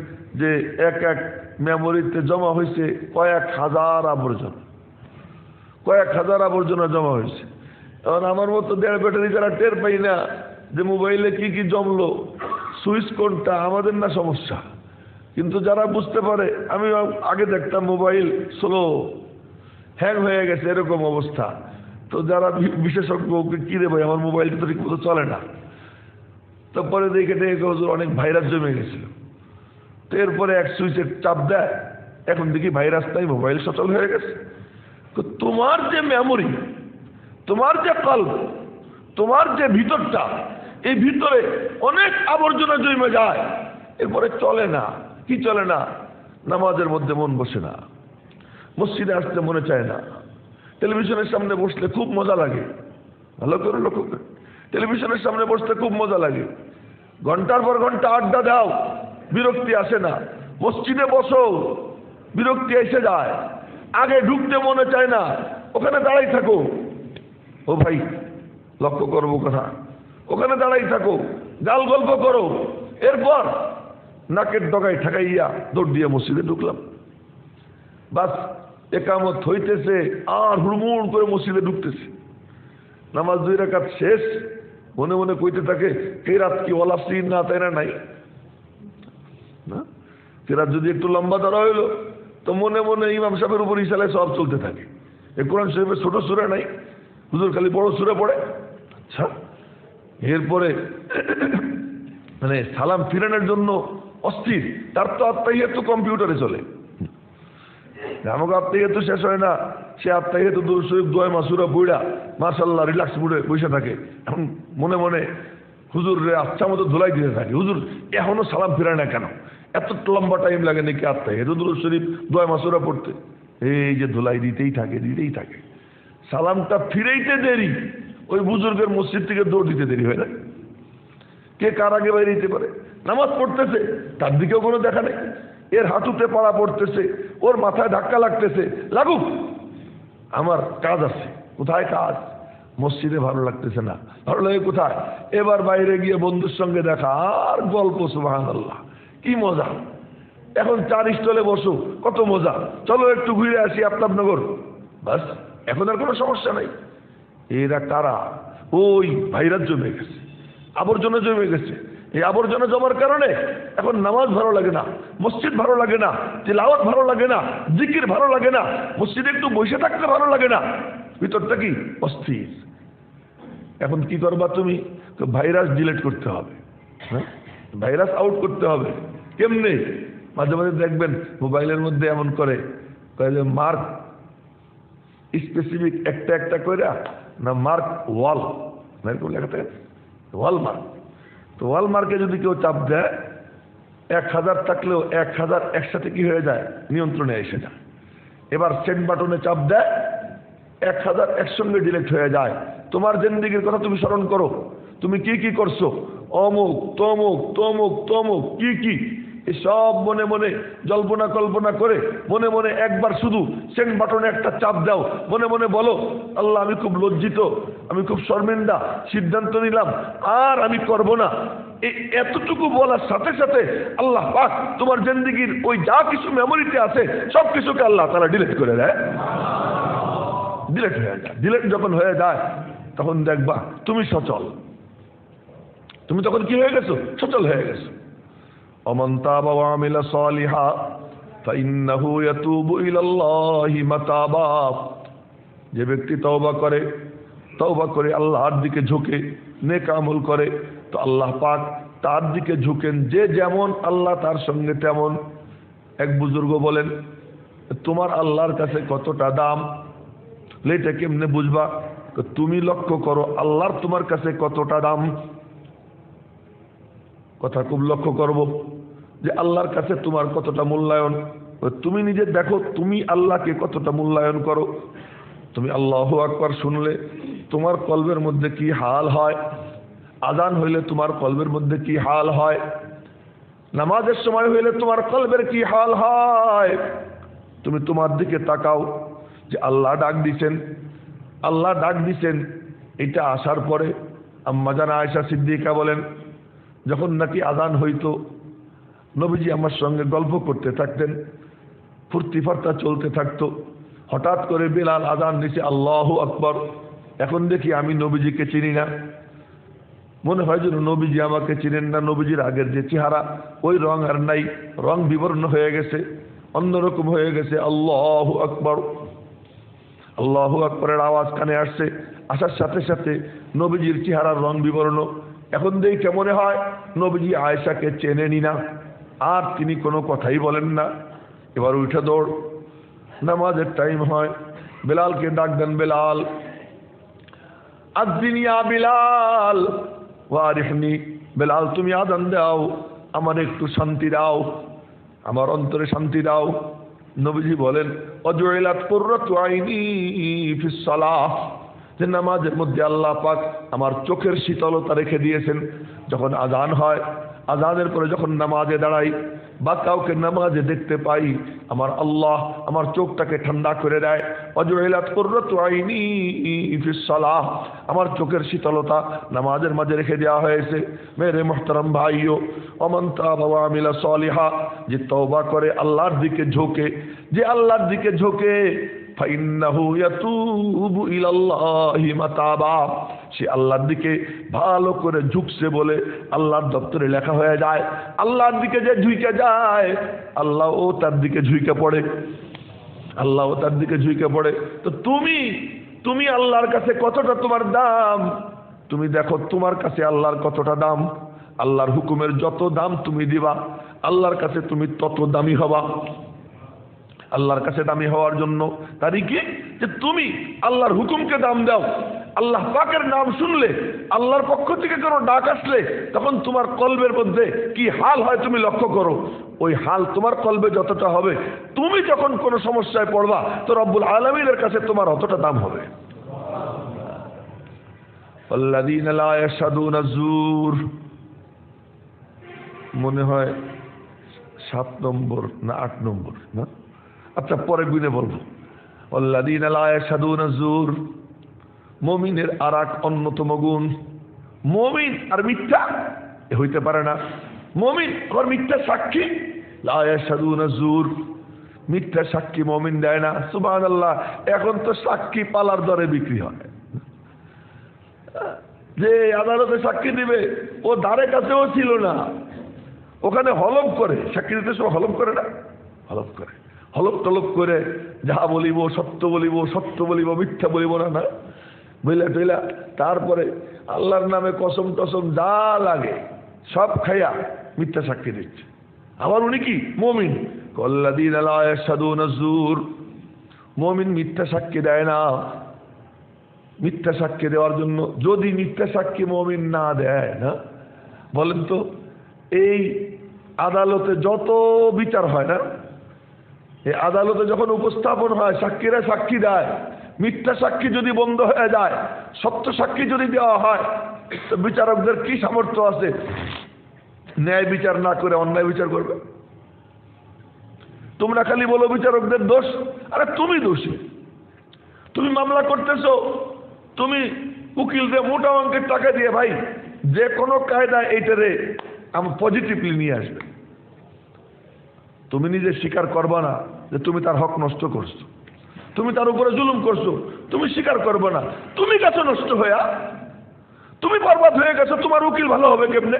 যে এক মেমোরিতে জমা হয়েছে কয়েক হাজার আবর্জনা। কয়েক হাজার আবর্জনা জমা হয়েছে। এখন আমার মতো দেড় ব্যাটারি যারা টের পাই না যে মোবাইলে কি কি জমলো, সুইচ কোনটা, আমাদের না সমস্যা। কিন্তু যারা বুঝতে পারে, আমি আগে দেখতাম মোবাইল স্লো, হ্যাং হয়ে গেছে এরকম অবস্থা, তো যারা বিশেষজ্ঞ, কি রে ভাই আমার মোবাইলটা তো ঠিক মতো চলে না, তারপরে দেখে অনেক ভাইরাস জমে গেছিল। তো এরপরে এক সুইচের চাপ দেয়, এখন দেখি ভাইরাস নাই, মোবাইল সচল হয়ে গেছে। তো তোমার যে মেমোরি, তোমার যে কল্প, তোমার যে ভিতরটা, এই ভিতরে অনেক আবর্জনা জমে যায়, এরপরে চলে না। কি চলে না? নামাজের মধ্যে মন বসে না, মসজিদে আসতে মনে চায় না, টেলিভিশনের সামনে বসলে খুব মজা লাগে, ভালো করে লক্ষ্য করে, টেলিভিশনের সামনে বসতে খুব মজা লাগে, ঘন্টার পর ঘন্টা আড্ডা দাও, বিরক্তি আসে না, মসজিদে বসো, বিরক্তি এসে যায়, আগে ঢুকতে মনে চায় না, ওখানে দাঁড়াই থাকো। ও ভাই লক্ষ্য করবো কথা, ওখানে দাঁড়াই থাকো, গাল গল্প করো, এরপর নাকের ডগায় ঠেকাইয়া দৌড় দিয়ে মসজিদে ঢুকলাম। বাস একামত হইতেছে আর হুড়মুড় করে মসজিদে ঢুকতেছে, নামাজ 2 রাকাত শেষ, মনে মনে কইতে থাকে কেরাত কি ওয়ালাসিন না, তাই না? নাই না, কেরাত যদি একটু লম্বা ধরা হইলো তো মনে মনে ইমাম সাহেবের উপর ইশারায় সব চলতে থাকে। এই কোরআন শরীফের ছোট সূরা নাই, হুজুর খালি বড় সূরা পড়ে। আচ্ছা, এরপরে মানে সালাম ফিরানোর জন্য অস্থির, তার তো আত্মাহিয়াতু কম্পিউটারে চলে, আমাকে আত্মাহিয়াতু শেষ হয় না, সে আত্মাহিয়াতু দুরূদ শরীফ দোয়া মাসুরা বুইড়া মাশাআল্লাহ রিল্যাক্স মুডে বসে থাকে, এখন মনে মনে হুজুর রে আচ্ছা মতো ধুলাই দিতে থাকে, হুজুর এখনো সালাম ফিরায় না কেন, এত লম্বা টাইম লাগে নাকি আত্মাহিয়াতু দুরূদ শরীফ দোয়া মাসুরা পড়তে? এই যে ধুলাই দিতেই থাকে, সালামটা ফিরাইতে দেরি, ওই বুজুর্গের মসজিদ থেকে দৌড় দিতে দেরি হয় না। কে কার আগে বাইরে দিতে পারে? নামাজ পড়তেছে, তার দিকেও কোনো দেখা নেই, এর হাঁটুতে পাড়া পড়তেছে, ওর মাথায় ধাক্কা লাগতেছে, লাগুক, আমার কাজ আছে। কোথায় কাজ? মসজিদে ভালো লাগতেছে না, ভালো লাগে কোথায়? এবার বাইরে গিয়ে বন্ধুর সঙ্গে দেখা আর গল্প, সুবহানাল্লাহ কি মজা। এখন 4 স্টলে বসো, কত মজা, চলো একটু ঘুরে আসি আফতাবনগর, বাস এখন আর কোনো সমস্যা নাই। এরা কারা? ওই ভাইরাস জমে গেছে, আবর্জনা জমে গেছে। এই আবর্জনা জমার কারণে এখন নামাজ ভালো লাগে না, মসজিদ ভালো লাগে না, তিলাওয়াত ভালো লাগে না, জিকির ভালো লাগে না, মসজিদে একটু বসে থাকতে ভালো লাগে না, ভিতরটা কি অস্থির। এখন কি করবা তুমি? তো ভাইরাস ডিলিট করতে হবে, হ্যাঁ, ভাইরাস আউট করতে হবে। কেমনে? মাঝে মাঝে দেখবেন মোবাইলের মধ্যে এমন করে মার্ক স্পেসিফিক একটা করে না, মার্ক ওয়াল, এরকম লেখা থাকে ওয়াল মার্ক। তো ওয়াল মার্কে যদি কেউ চাপ দেয়, 1000 থাকলেও 1000 একসাথে কি হয়ে যায়, নিয়ন্ত্রণে এসে যায়। এবার সেন্ড বাটনে চাপ দেয়, 1000 একসঙ্গে ডিলিট হয়ে যায়। তোমার জিন্দেগির কথা তুমি স্মরণ করো, তুমি কি কি করছো, অমুক তমুক তমুক তমুক কি কি, সব মনে মনে জল্পনা কল্পনা করে মনে মনে একবার শুধু সেন্ড বাটনে একটা চাপ দাও, মনে মনে বলো, আল্লাহ আমি খুব লজ্জিত, আমি খুব শর্মিন্দা, সিদ্ধান্ত নিলাম আর আমি করব না। এই এতটুকু বলার সাথে সাথে আল্লাহ পাক তোমার জিন্দেগির ওই যা কিছু মেমোরিতে আছে সব কিছুকে আল্লাহ তাআলা ডিলিট করে দেয়, ডিলিট হয়ে যায়। ডিলিট যখন হয়ে যায় তখন দেখবা তুমি সচল, তুমি তখন কি হয়ে গেছো, সচল হয়ে গেছো। ومن تاب وعمل صالحا فإنه يتوب إلى الله متابا। যে ব্যক্তি তওবা করে আল্লাহর দিকে ঝুঁকে নেক আমল করে, তো আল্লাহ পাক তার দিকে ঝুঁকেন, যে যেমন আল্লাহ তার সঙ্গে তেমন। এক বুজুর্গ বলেন, তোমার আল্লাহর কাছে কতটা দাম? এটা কেমনে বুঝবা? তুমি লক্ষ্য করো আল্লাহর তোমার কাছে কতটা দাম। কথা খুব লক্ষ্য করব যে আল্লাহর কাছে তোমার কতটা মূল্যায়ন। তুমি নিজে দেখো তুমি আল্লাহকে কতটা মূল্যায়ন করো। তুমি আল্লাহু আকবার শুনলে তোমার কলবের মধ্যে কি হাল হয়, আজান হইলে তোমার কলবের মধ্যে কি হাল হয়, নামাজের সময় হইলে তোমার কলবের কি হাল হয়। তুমি তোমার দিকে তাকাও যে আল্লাহ ডাক দিছেন। এটা আসার পরে আম্মা জান আয়েশা সিদ্দিকা বলেন, যখন নাকি আজান হইতো নবীজি আমার সঙ্গে গল্প করতে থাকতেন, ফুর্তি ফার্তা চলতে থাকতো। হঠাৎ করে বেলাল আজান দিছে, আল্লাহু আকবার। এখন দেখি আমি নবীজিকে চিনি না, মনে হয় যেন নবীজি আমাকে চিনেন না। নবীজির আগের যে চেহারা, ওই রং আর নাই, রং বিবর্ণ হয়ে গেছে, অন্যরকম হয়ে গেছে। আল্লাহু আকবার, আল্লাহু আকবরের আওয়াজ কানে আসছে, আসার সাথে সাথে নবীজির চেহারার রং বিবর্ণ। এখন দেখে মনে হয় নবীজি আয়েশাকে চেনেনি না, আর তিনি কোনো কথাই বলেন না। এবার উঠে দৌড়, নামাজের টাইম হয়, বেলালকে ডাক দেন, বেলাল আযিন ইয়া বিলাল ওয়ারিহনি, বেলাল তুমি আযান দাও, আমার একটু শান্তি দাও, আমার অন্তরে শান্তি দাও। নবীজি বলেন, অজুইলাত কুররাতু আইনি ফিস সালাহ, যে নামাজের মধ্যে আল্লাহ পাক আমার চোখের শীতলতা রেখে দিয়েছেন। যখন আজান হয়, আজানের পরে যখন নামাজে দাঁড়াই বা কাউকে নামাজে দেখতে পাই, আমার আল্লাহ আমার চোখটাকে ঠান্ডা করে দেয়। অজুইলাত কুররাতু আইনি ফিস সালাহ, আমার চোখের শীতলতা নামাজের মাঝে রেখে দেওয়া হয়েছে। মেরে মুহতারাম ভাইও, ওমান তাবা ওয়া আমিলা সালিহা, যে তওবা করে আল্লাহর দিকে ঝোঁকে, যে আল্লাহর দিকে ঝোঁকে, ফাইন্নাহু ইয়াতুবু ইলাল্লাহি মাতাবা, সে আল্লাহর দিকে ভালো করে ঝুঁকছে বলে আল্লাহর দপ্তরে লেখা হয়ে যায়। আল্লাহর দিকে যে ঝুঁকে যায়, আল্লাহ ও তার দিকে ঝুঁকে পড়ে, আল্লাহ ও তার দিকে ঝুঁকে পড়ে। তো তুমি আল্লাহর কাছে কতটা তোমার দাম, তুমি দেখো তোমার কাছে আল্লাহর কতটা দাম। আল্লাহর হুকুমের যত দাম তুমি দিবা, আল্লাহর কাছে তুমি তত দামি হবা। আল্লাহর কাছে দামি হওয়ার জন্য তারই কি, যে তুমি আল্লাহর হুকুমকে দাম দাও। আল্লাহ পাকের নাম শুনলে, আল্লাহর পক্ষ থেকে কোনো ডাক আসলে, তখন তোমার কলবের মধ্যে কি হাল হয় তুমি লক্ষ্য করো। ওই হাল তোমার কলবে যতটা হবে, তুমি যখন কোনো সমস্যায় পড়বা, তো রব্বুল আলামিনের কাছে তোমার অতটা দাম হবে। আল্লাযীনা লা ইয়াশহাদুনা যুর, মনে হয় 7 নম্বর না 8 নম্বর না, আচ্ছা পরে গুনে বলবো। আল্লাযীনা লা ইয়াশহাদুনা যুর, মুমিনের আরেক অন্যতম গুণ। মুমিন আর মিথ্যা হইতে পারে না। মুমিন আর মিথ্যা সাক্ষী, লা ইয়াশহাদুনা যুর, মিথ্যা সাক্ষী মুমিন দেয় না। সুবহানাল্লাহ, এখন তো সাক্ষী পালার দরে বিক্রি হয়। যে আদালতে সাক্ষী দিবে, ও ধারে কাছেও ছিল না, ওখানে হলফ করে সাক্ষী দিতে, সব হলফ করে না, হলফ করে, হলফ টলফ করে যাহা বলিব সত্য বলিব, সত্য বলিব, মিথ্যা বলিব না, না বুঝলা টইলা, তারপরে আল্লাহর নামে কসম টসম যা লাগে সব খাইয়া মিথ্যা সাক্ষী দিচ্ছে। আবার উনি কি মুমিন, আল্লাযীনা লা ইয়াশহাদুনা যুর, মুমিন মিথ্যা সাক্ষী দেয় না। মিথ্যা সাক্ষী দেওয়ার জন্য, যদি মিথ্যা সাক্ষী মুমিন না দেয় না, বলেন তো এই আদালতে যত বিচার হয় না, এই আদালতে যখন উপস্থাপন হয়, সাক্ষীরা সাক্ষী দেয়, মিথ্যা সাক্ষী যদি বন্ধ হয়ে যায়, সত্য সাক্ষী যদি দেওয়া হয়, তো বিচারকদের কি সামর্থ্য আছে ন্যায় বিচার না করে অন্যায় বিচার করবে? তোমরা খালি বলো বিচারকদের দোষ, আরে তুমি দোষী। তুমি মামলা করতেছো, তুমি উকিলদের মোটা অঙ্কের টাকা দিয়ে ভাই যে কোনো কায়দায় এইটারে আমি পজিটিভলি নিয়ে আসবে। তুমি নিজে স্বীকার করবা না যে তুমি তার হক নষ্ট করছো, তুমি তার উপরে জুলুম করছো, তুমি স্বীকার করবে না, তুমি গেছো নষ্ট হইয়া, তুমি বরবাদ হয়ে গেছো, তোমার উকিল ভালো হবে কেমনে?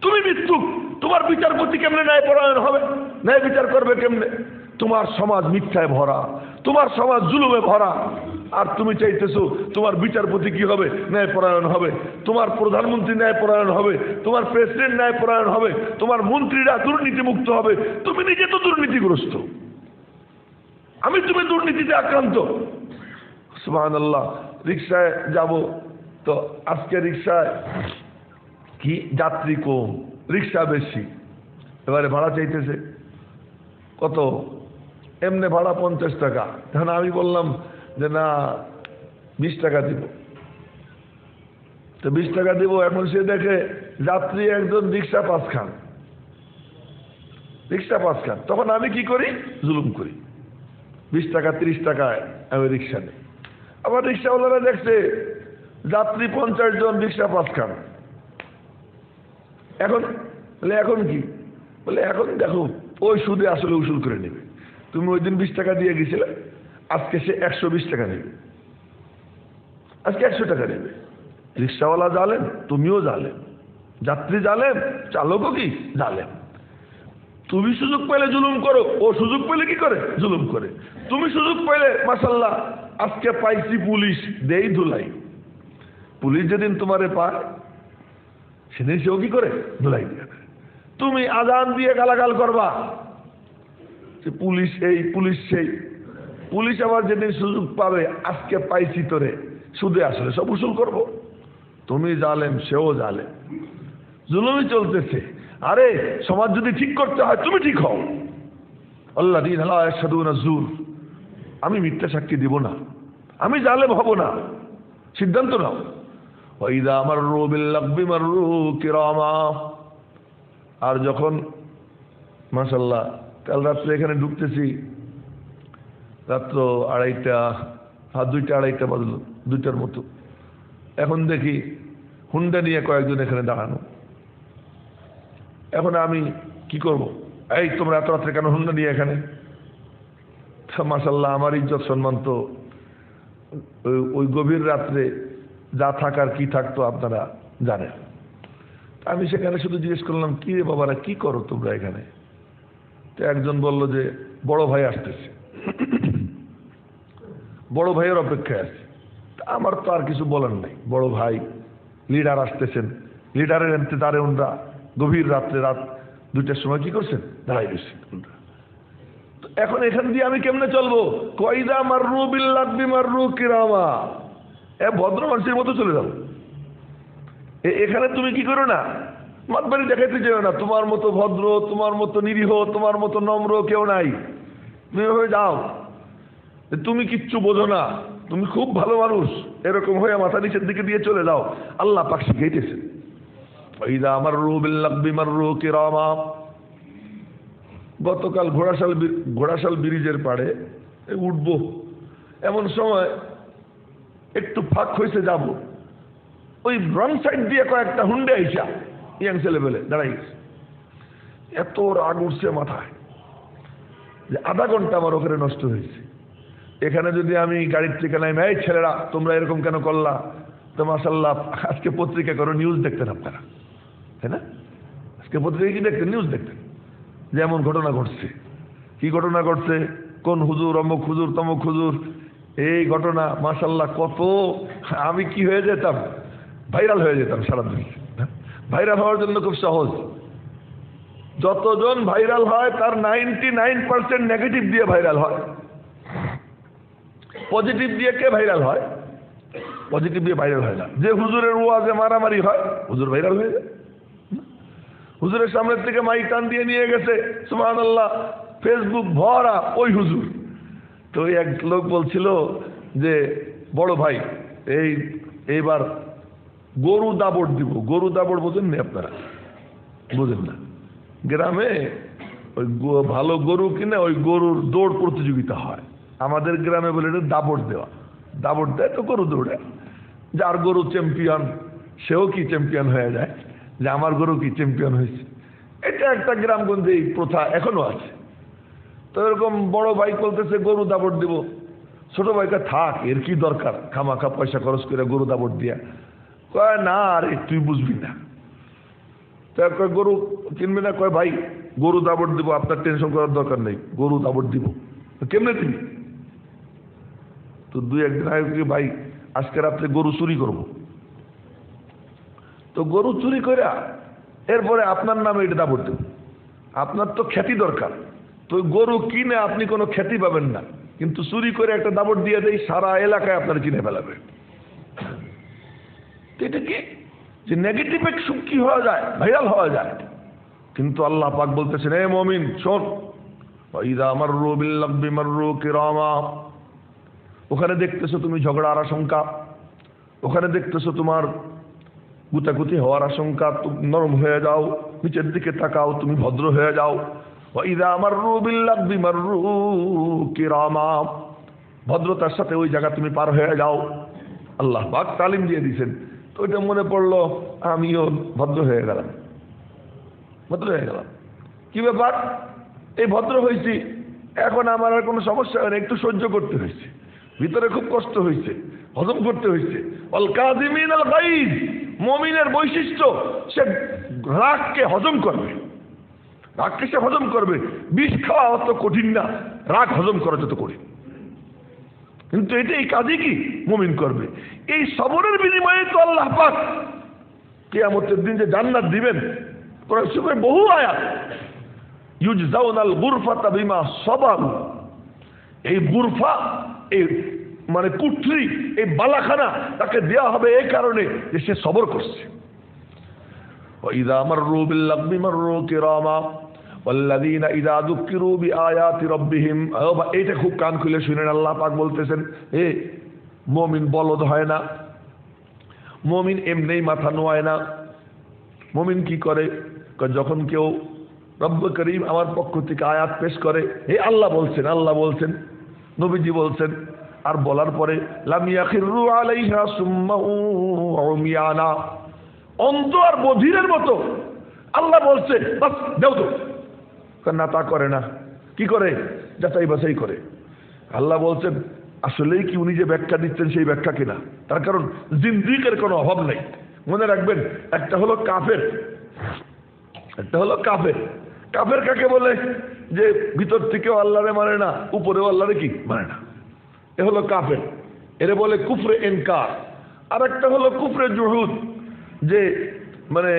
তুমি মৃত্যুক, তোমার বিচারপতি কেমনে ন্যায় পরায়ণ হবে, ন্যায় বিচার করবে কেমনে? তোমার সমাজ মিথ্যায় ভরা, তোমার সমাজ জুলুমে ভরা, আর তুমি চাইতেছো তোমার বিচারপতি কি হবে, ন্যায় পরায়ণ হবে, তোমার প্রধানমন্ত্রী ন্যায় পরায়ণ হবে, তোমার প্রেসিডেন্ট ন্যায় পরায়ণ হবে, তোমার মন্ত্রীরা দুর্নীতি মুক্ত হবে। তুমি নিজে তো দুর্নীতিগ্রস্ত, তুমি দুর্নীতিতে আক্রান্ত। সুবহানাল্লাহ। রিক্সায় যাব তো আজকে রিক্সায় কি যাত্রী কম, রিক্সা বেশি, এবারে ভাড়া চাইতেছে কত, এমনি ভাড়া 50 টাকা। তখন আমি বললাম যে না 20 টাকা দিব, তো 20 টাকা দিব। এখন সে দেখে যাত্রী একজন রিক্সা 5 খান, রিক্সা 5 খান, তখন আমি কি করি, জুলুম করি, 20 টাকা 30 টাকায় আমি রিক্সা নেই। আবার রিক্সাওয়ালারা দেখছে যাত্রী 50 জন, রিক্সা 5 খান। এখন বলে এখন কি, বলে এখন দেখো ওই সুদে আসলে উসুল করে নেবে। তুমি ওই দিন 20 টাকা দিয়ে গেছিলে, আজকে সে 120 টাকা নেবে, আজকে 100 টাকা নেবে। রিক্সাওয়ালা জালেম, তুমিও জালেম, যাত্রী জালেম, চালকও কি জালেম। তুমি সুযোগ পেলে জুলুম করো, ও সুযোগ পেলে কি করে জুলুম করে। তুমি সুযোগ পেলে মাশাআল্লাহ আজকে পাইছি পুলিশ, দেই ধুলাই। পুলিশ যেদিন তোমারে পায় সেদিন সেও কি করে ধুলাই দিয়ে। তুমি আজান দিয়ে গালাগাল করবা যে পুলিশ এই পুলিশ সেই, পুলিশ আবার যেদিন সুযোগ পাবে আজকে পাইছি তোরে সুদে আসলে সব উসুল করবো। তুমি জালেম, সেও জালেম, জুলুমই চলতেছে। আরে সমাজ যদি ঠিক করতে হয় তুমি ঠিক হও। আল্লাযীনা লা ইয়াশহাদুনা যুর, আমি মিথ্যা সাক্ষী দিব না, আমি জালেম হব না, সিদ্ধান্ত নাও। ওয়াইদা মাররু বিল-লাগবি মাররু কিরামা। আর যখন মাশাআল্লাহ কাল রাত্রে এখানে ঢুকতেছি, রাত্র 2টা-2:30 বাজলো, 2টার মতো। এখন দেখি হুন্ডা নিয়ে কয়েকজন এখানে দাঁড়ানো। এখন আমি কি করব, এই তোমরা এত রাত্রে কেন হুন্ডা নিয়ে এখানে? মাশাআল্লাহ আমার ইজ্জত সম্মান তো ওই গভীর রাত্রে যা থাকার কি থাকতো আপনারা জানেন। আমি সেখানে শুধু জিজ্ঞেস করলাম, কি রে বাবারা কি করো তোমরা এখানে? তো একজন বলল যে বড় ভাই আসতেছে, বড় ভাইয়ের অপেক্ষায় আছে। আমার তো আর কিছু বলার নাই, বড় ভাই লিডার আসতেছেন, লিডারের ইন্তজারে ওনরা গভীর রাত্রে রাত 2টার সময় কি করছেন, দাঁড়াই গেছেন। এখন এখান দিয়ে আমি কেমনে চলবো? কয়দা মাররু বিল-লাগবি মাররু কিরামা, ভদ্র মানুষের মতো চলে যাও। এখানে তুমি কি করো না, মাতবাড়ি দেখাইতে যেও না, তোমার মতো ভদ্র, তোমার মতো নিরীহ, তোমার মতো নম্র কেউ নাই। তুমি হয়ে যাও, তুমি কিচ্ছু বোঝো না, তুমি খুব ভালো মানুষ, এরকম হয়ে মাথা নিচের দিকে দিয়ে চলে যাও। আল্লাহ পাক শিখাইতেছেন ওয়াইদা মাররু বিল-লাগবি মাররু কিরামা। গতকাল ঘোড়াশাল ব্রিজের পাড়ে উঠবো, এমন সময় একটু ফাঁক হয়েছে যাব, ওই রং সাইড দিয়ে কয়েকটা হুন্ডে আইসা ইয়াং ছেলে পেলে দাঁড়াই গেছে। এত রাগ উঠছে মাথায় যে আধা ঘন্টা আমার ওখানে নষ্ট হয়েছে। এখানে যদি আমি গাড়ির থেকে নামি, এই ছেলেরা তোমরা এরকম কেন করলা, তো মাশাআল্লাহ আজকে পত্রিকা করো, নিউজ দেখতেন আপনারা, তাই না? আজকে পত্রিকা কি দেখতেন? নিউজ দেখতেন যে এমন ঘটনা ঘটছে। কি ঘটনা ঘটছে? কোন হুজুর, অমুক হুজুর, তমুক হুজুর, এই ঘটনা মাশাআল্লাহ কত। আমি কি হয়ে যেতাম, ভাইরাল হয়ে যেতাম সারা দুনিয়া। ভাইরাল হওয়ার জন্য খুব সহজ, যতজন ভাইরাল হয় তার 99% নেগেটিভ দিয়ে ভাইরাল হয়। পজিটিভ দিয়ে কে ভাইরাল হয়? পজিটিভ দিয়ে ভাইরাল হয় না। যে হুজুরের ওয়াজে মারামারি হয়, হুজুর ভাইরাল হয়ে যায়। হুজুরের সামনের থেকে মাইক টান দিয়ে নিয়ে গেছে, সুবহানাল্লাহ, ফেসবুক ভরা ওই হুজুর। তো এক লোক বলছিল যে বড় ভাই এইবার গরু দাবড় দিব। গরু দাবড় বোঝেন না আপনারা? বোঝেন না? গ্রামে ওই ভালো গরু কিনে ওই গরুর দৌড় প্রতিযোগিতা হয়। আমাদের গ্রামে বলে এটা দাবড় দেওয়া। দাবড় দেয় তো গরু দৌড়ে, যার গরু চ্যাম্পিয়ন সেও কি চ্যাম্পিয়ন হয়ে যায়, যে আমার গরু কি চ্যাম্পিয়ন হয়েছে। এটা একটা গ্রামগঞ্জে এই প্রথা এখনো আছে। তো এরকম বড় ভাই বলতেছে গরু দাবড় দিব, ছোট ভাইকে থাক, এর কি দরকার খামাখা পয়সা খরচ করে গরু দাবড় দিয়া। কয় না আরে তুই বুঝবি না। তো কয় গরু কিনবি না? কয় ভাই গরু দাবড় দিব, আপনার টেনশন করার দরকার নেই, গরু দাবড় দিব। কেমনে দিবি? তো 2-1 দিন আগে ভাই আজকে রাত্রে গরু চুরি করব। তো গরু চুরি করে এরপরে আপনার নামে এটা দাবড় দেব। আপনার তো খ্যাতি দরকার, তো গরু কিনে আপনি কোনো খ্যাতি পাবেন না, কিন্তু চুরি করে একটা দাবড় দিয়ে দেয়, সারা এলাকায় আপনার কিনে ফেলাবে। এটা কি যে নেগেটিভ কি হওয়া যায়, ভাইরাল হওয়া যায়। কিন্তু আল্লাহ পাক বলতেছেন, হে মুমিন শোন, ওয়াইদা মাররু বিল-লাগবি মাররু কিরামা। ওখানে দেখতেছো তুমি ঝগড়ার আশঙ্কা, ওখানে দেখতেছো তোমার গুতাগুতি হওয়ার আশঙ্কা, তুমি নরম হয়ে যাও, নিচের দিকে তাকাও, তুমি ভদ্র হয়ে যাও। ওয়াইদা মাররু বিল-লাগবি মাররু কিরামা, ভদ্রতার সাথে ওই জায়গা তুমি পার হয়ে যাও। আল্লাহ পাক তালিম দিয়ে দিয়েছেন। তো ওইটা মনে পড়লো, আমিও ভদ্র হয়ে গেলাম, ভদ্র হয়ে গেলাম। কি ব্যাপার? এই ভদ্র হয়েছি, এখন আমার আর কোনো সমস্যা হয় না, একটু সহ্য করতে হয়েছে, ভিতরে খুব কষ্ট হয়েছে, হজম করতে হয়েছে। অল কাযিমিন আল গাইজ, মুমিনের বৈশিষ্ট্য সে রাগকে হজম করবে, রাগকে সে হজম করবে। বিষ খাওয়া অত কঠিন না, রাগ হজম করা যত কঠিন। কিন্তু এটা এই কাজই কি মুমিন করবে। এই সবরের বিনিময়ে তো আল্লাহ পাক কিয়ামতের দিন যে জান্নাত দিবেন, কোরআন শরীফে বহু আয়াত, ইউজজাউনাল গুরফাতা বিমা সাবারু। এই গুরফা, এই মানে কুঠরি, এই বালাখানা তাকে দেওয়া হবে এই কারণে যে সে সবর করছে। ওয়াইযা মাররু বিল্লাগবি মাররু কিরামা ওয়াল্লাযীনা ইযা যুকিরু বিআয়াতি রাব্বিহিম। এইটা খুব কান খুলে শুনেন, আল্লাহ পাক বলতেছেন, এ মুমিন বলদ হয় না, মুমিন এমনিই মাথা নোয়ায় না। মুমিন কি করে? যখন কেউ রব্ব করিম আমার পক্ষ থেকে আয়াত পেশ করে, হে আল্লাহ বলছেন, আল্লাহ বলছেন, নবীজি বলছেন, আর বলার পরে লাম ইয়াখিরু আলাইহা সুম্মা উমিয়ানা, অন্ধ আর বধিরের মতো আল্লাহ বলছে বাস দাও তো, না তা করে না। কি করে? যাচাই বাছাই করে। আল্লাহ বলছেন আসলেই কি উনি যে ব্যাখ্যা দিচ্ছেন সেই ব্যাখ্যা কিনা, তার কারণ জিন্দিকের কোনো অভাব নেই। মনে রাখবেন, একটা হলো কাফের, একটা হলো কাফের। কাফের কাকে বলে? যে ভিতর থেকেও আল্লাহরে মানে না, উপরেও আল্লাহরে কি মানে না, এ হলো কাফের। এরে বলে কুফরে ইনকার। আর একটা হলো কুফরে জুহুদ, যে মানে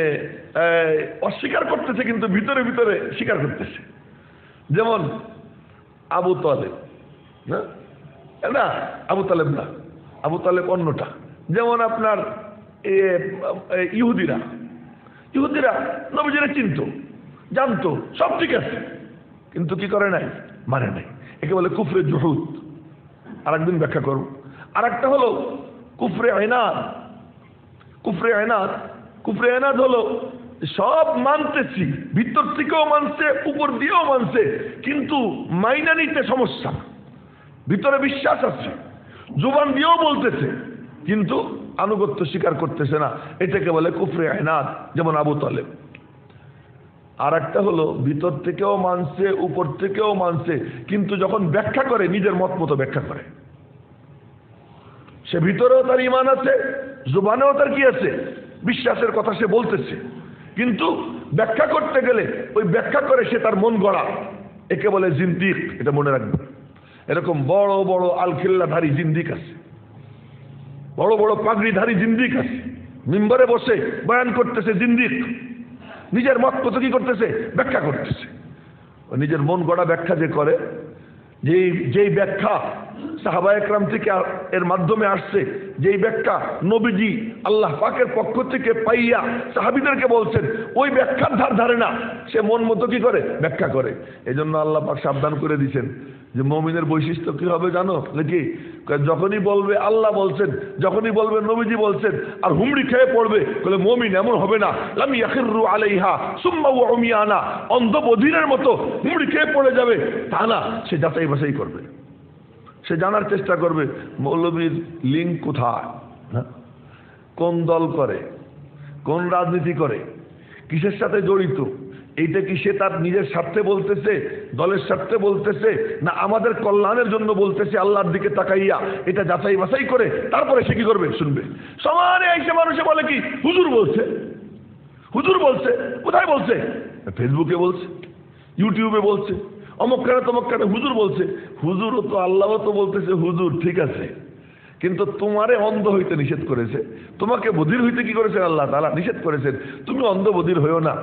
অস্বীকার করতেছে কিন্তু ভিতরে ভিতরে স্বীকার করতেছে। যেমন আবু তালেব, না না আবু তালেব না, আবু তালেব অন্যটা। যেমন আপনার ইহুদিরা, ইহুদিরা নবীজিরা চিনতো, জানতো, সব ঠিক আছে, কিন্তু কি করে নাই? মানে নাই। একে বলে কুফরে জুহুদ। আর একদিন ব্যাখ্যা করব। আর একটা হলো কুফরে আইনাদ। কুফরে আইনাদ, কুফরে আইনাদ হলো সব মানতেছি, ভিতর থেকেও মানছে, উপর দিয়েও মানছে, কিন্তু মাইনা নিতে সমস্যা। ভিতরে বিশ্বাস আছে, জুবান দিয়েও বলতেছে, কিন্তু আনুগত্য স্বীকার করতেছে না। এটাকে বলে কুফরে আইনাদ, যেমন আবু তালেব। আর একটা হলো ভিতর থেকেও মানছে, উপর থেকেও মানছে, কিন্তু যখন ব্যাখ্যা করে নিজের মত মতো ব্যাখ্যা করে। সে ভিতরেও তার ঈমান আছে, জুবানেও তার কি আছে? বিশ্বাসের কথা সে বলতেছে, কিন্তু ব্যাখ্যা করতে গেলে ওই ব্যাখ্যা করে সে তার মন গড়া। একে বলে জিন্দিক। এটা মনে রাখবে। এরকম বড় বড় আলখিল্লাধারী জিন্দিক আছে, বড় বড় পাগড়িধারী জিন্দিক আছে, মিম্বরে বসে বয়ান করতেছে জিন্দিক। নিজের মত মতো কি করতেছে? ব্যাখ্যা করতেছে। নিজের মন গড়া ব্যাখ্যা যে করে, যেই ব্যাখ্যা সাহাবা একরাম থেকে এর মাধ্যমে আসছে, যেই ব্যাখ্যা নবীজি আল্লাহ পাকের পক্ষ থেকে পাইয়া সাহাবীদেরকে বলছেন, ওই ব্যাখ্যার ধার ধারে না, সে মন মতো কি করে? ব্যাখ্যা করে। এই জন্য আল্লাহ পাক সাবধান করে দিয়েছেন যে মুমিনের বৈশিষ্ট্য কি হবে জানো নাকি? যখনই বলবে আল্লাহ বলছেন, যখনই বলবে নবীজি বলছেন, আর হুমড়ি খেয়ে পড়বে, বলে মুমিন এমন হবে না, লাম ইয়াখিরু আলাইহা সুম্মা উমিয়ানা, অন্ধ বধিরের মতো হুমড়ি খেয়ে পড়ে যাবে তা না। সে যাচাই বাছাই করবে, সে জানার চেষ্টা করবে মৌলবীর লিঙ্ক কোথায়, কোন দল করে, কোন রাজনীতি করে, কিসের সাথে জড়িত, এইটা কি সে তার নিজের স্বার্থে বলতেছে, দলের স্বার্থে বলতেছে, না আমাদের কল্যাণের জন্য বলতেছে আল্লাহর দিকে তাকাইয়া। এটা যাচাই বাছাই করে তারপরে সে কি করবে? শুনবে। সমানে এসে মানুষে বলে কি হুজুর বলছে, হুজুর বলছে। কোথায় বলছে? ফেসবুকে বলছে, ইউটিউবে বলছে, অমুক কেন তমুক কেন হুজুর বলছে। হুজুরও তো আল্লাহ তো বলতেছে হুজুর, ঠিক আছে, কিন্তু তোমারে অন্ধ হইতে নিষেধ করেছে, তোমাকে বধির হইতে কি করেছেন? আল্লাহ তাআলা নিষেধ করেছেন। তুমি অন্ধ বধির হইও না।